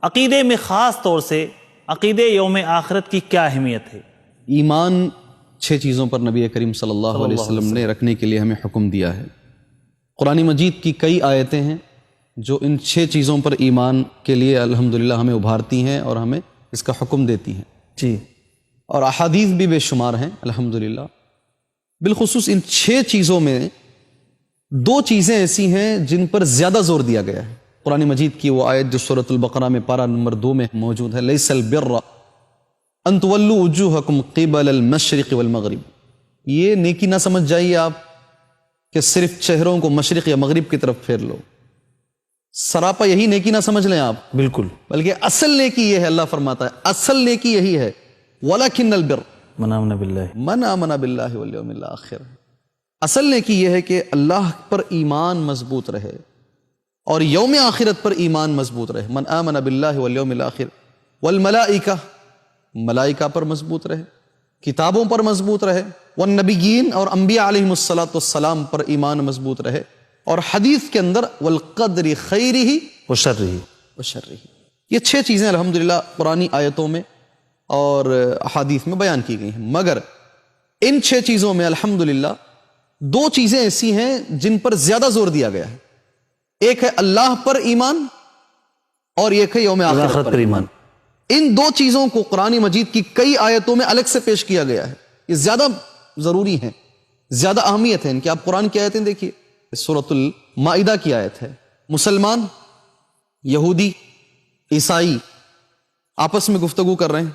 عقیدے میں خاص طور سے عقیدے یوم آخرت کی کیا اہمیت ہے؟ ایمان 6 چیزوں پر نبی کریم صلی اللہ علیہ وسلم نے رکھنے کے لیے ہمیں حکم دیا ہے۔ قرآن مجید کی کئی آیتیں ہیں جو ان 6 چیزوں پر ایمان کے لیے الحمدللہ ہمیں ابھارتی ہیں اور ہمیں اس کا حکم دیتی ہیں جی، اور احادیث بھی بے شمار ہیں الحمدللہ۔ بالخصوص ان 6 چیزوں میں 2 چیزیں ایسی ہیں جن پر زیادہ زور دیا گیا ہے۔ قرآن مجید کی وہ آیت جو سورۃ البقرہ میں پارہ نمبر 2 میں موجود ہے، لیس البر ان تولوا وجوہکم قبل المشرق والمغرب۔ یہ نیکی نہ سمجھ جائیے آپ کہ صرف چہروں کو مشرق یا مغرب کی طرف پھیر لو، سراپا یہی نیکی نہ سمجھ لیں آپ، بالکل، بلکہ اصل نیکی یہ ہے، اللہ فرماتا ہے اصل نیکی یہی ہے، وَلَكِنَّ الْبِرَّ من آمن باللہ، من آمن باللہ والیوم الآخر۔ اصل نیکی یہ ہے کہ اللہ پر ایمان مضبوط رہے اور یوم آخرت پر ایمان مضبوط رہے۔ من آمن باللہ والیوم الآخر والملائکہ، ملائکہ پر مضبوط رہے، کتابوں پر مضبوط رہے، والنبیین اور انبیاء علیہم الصلاۃ پر ایمان مضبوط رہے، اور حدیث کے اندر والقدر خیرہ وشرہ، وشرہ۔ یہ 6 چیزیں الحمدللہ قرآنی آیتوں میں اور احادیث میں بیان کی گئی ہیں، مگر ان 6 چیزوں میں الحمدللہ 2 چیزیں ایسی ہیں جن پر زیادہ زور دیا گیا ہے۔ ایک ہے اللہ پر ایمان اور ایک ہے یوم آخرت پر ایمان۔ ان 2 چیزوں کو قرآن مجید کی کئی آیتوں میں الگ سے پیش کیا گیا ہے، یہ زیادہ ضروری ہیں، زیادہ اہمیت ہے ان کی۔ آپ قرآن کی آیتیں دیکھیے، سورۃ المائدہ کی آیت ہے، مسلمان، یہودی، عیسائی آپس میں گفتگو کر رہے ہیں،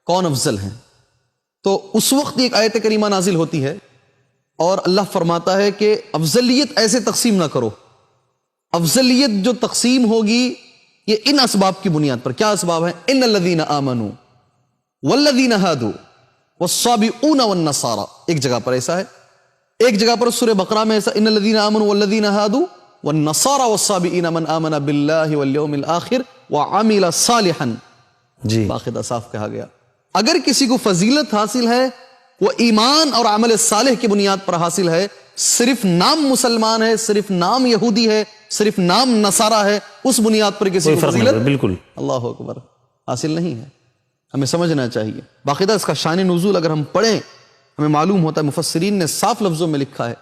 کون افضل ہیں؟ تو اس وقت ایک آیت کریمہ نازل ہوتی ہے اور اللہ فرماتا ہے کہ افضلیت ایسے تقسیم نہ کرو، افضلیت جو تقسیم ہوگی یہ ان اسباب کی بنیاد پر۔ کیا اسباب ہیں؟ ان الذین آمنوا والذین ہادوا والصابئون والنصارى، ایک جگہ پر ایسا ہے، ایک جگہ پر سورہ بقرہ میں ایسا ان الذین آمنوا والذین ہادوا والنصارى والصابئین من آمن باللہ والیوم الآخر وعمل صالحا، جی، باقاعدہ صاف کہا گیا۔ اگر کسی کو فضیلت حاصل ہے وہ ایمان اور عمل صالح کی بنیاد پر حاصل ہے، صرف نام مسلمان ہے، صرف نام یہودی ہے، صرف نام نصارہ ہے، اس بنیاد پر کسی کو فضیلت بالکل، اللہ اکبر حاصل نہیں ہے۔ ہمیں سمجھنا چاہیے، باقاعدہ اس کا شان نزول اگر ہم پڑھیں ہمیں معلوم ہوتا ہے، مفسرین نے صاف لفظوں میں لکھا ہے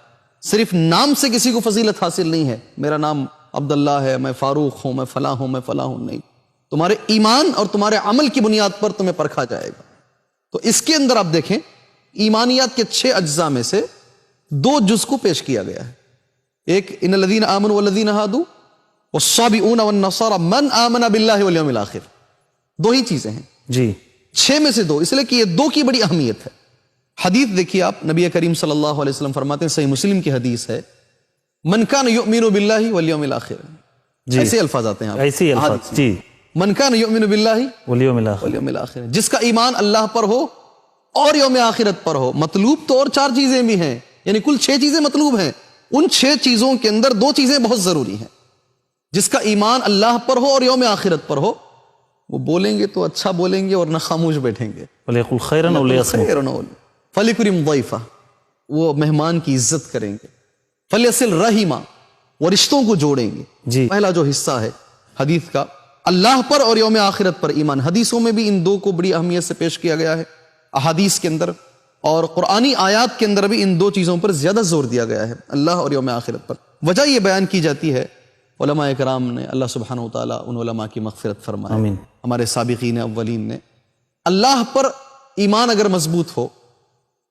صرف نام سے کسی کو فضیلت حاصل نہیں ہے، میرا نام عبداللہ ہے، میں فاروق ہوں، میں فلاں ہوں، میں فلاں ہوں، نہیں، تمہارے ایمان اور تمہارے عمل کی بنیاد پر تمہیں پرکھا جائے گا۔ تو اس کے اندر آپ دیکھیں ایمانیات کے 6 اجزاء میں سے 2 جز کو پیش کیا گیا ہے، ایک ان الذین آمنوا والذین ہادوا والصابئون والنصارى من آمن باللہ والیوم الآخر، 2 ہی چیزیں ہیں جی، 6 میں سے 2، اس لیے کہ یہ 2 کی بڑی اہمیت ہے۔ حدیث دیکھیے آپ، نبی کریم صلی اللہ علیہ وسلم فرماتے ہیں، صحیح مسلم کی حدیث ہے، من کان یؤمن باللہ والیوم الآخر، جی، ایسے الفاظ آتے ہیں، ایسی الفاظ، جی، من کان یؤمن باللہ والیوم الآخر، والیوم الآخر، جس کا ایمان اللہ پر ہو اور یوم آخرت پر ہو۔ مطلوب تو اور 4 چیزیں بھی ہیں، یعنی کل 6 چیزیں مطلوب ہیں، ان 6 چیزوں کے اندر 2 چیزیں بہت ضروری ہیں۔ جس کا ایمان اللہ پر ہو اور یوم آخرت پر ہو، وہ بولیں گے تو اچھا بولیں گے اور نہ خاموش بیٹھیں گے، وَلْيَقُلْ خَيْرًا أَوْ لِيَصْمُتْ، فَلْيُكْرِمْ ضَيْفَهُ، وہ مہمان کی عزت کریں گے، فَلْيَصِلْ رَحِمَهُ، وہ رشتوں کو جوڑیں گے۔ جی، پہلا جو حصہ ہے حدیث کا، اللہ پر اور یوم آخرت پر ایمان، حدیثوں میں بھی ان 2 کو بڑی اہمیت سے پیش کیا گیا ہے، احادیث کے اندر اور قرآنی آیات کے اندر بھی ان 2 چیزوں پر زیادہ زور دیا گیا ہے، اللہ اور یوم آخرت پر۔ وجہ یہ بیان کی جاتی ہے، علماء کرام نے، اللہ سبحانہ وتعالیٰ ان علماء کی مغفرت فرمائے، آمین، ہمارے سابقین اولین نے، اللہ پر ایمان اگر مضبوط ہو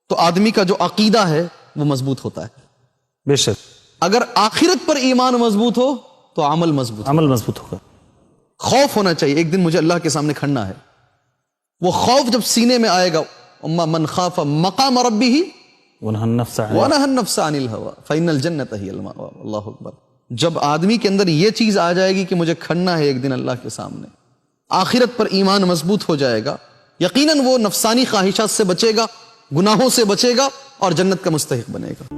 تو آدمی کا جو عقیدہ ہے وہ مضبوط ہوتا ہے، بے شک، اگر آخرت پر ایمان مضبوط ہو تو عمل مضبوط عمل مضبوط ہوگا، خوف ہونا چاہیے، ایک دن مجھے اللہ کے سامنے کھڑنا ہے، وہ خوف جب سینے میں آئے گا، اما من خاف مقام ربہ وَنَهَى النَّفْسَ عَنِ وَنَهَى النَّفْسَ عَنِ الْهَوَىٰ فَإِنَّ الْجَنَّةَ هِيَ الْمَأْوَىٰ۔ اللہ اکبر، جب آدمی کے اندر یہ چیز آ جائے گی کہ مجھے کھڑنا ہے ایک دن اللہ کے سامنے، آخرت پر ایمان مضبوط ہو جائے گا، یقیناً وہ نفسانی خواہشات سے بچے گا، گناہوں سے بچے گا اور جنت کا مستحق بنے گا۔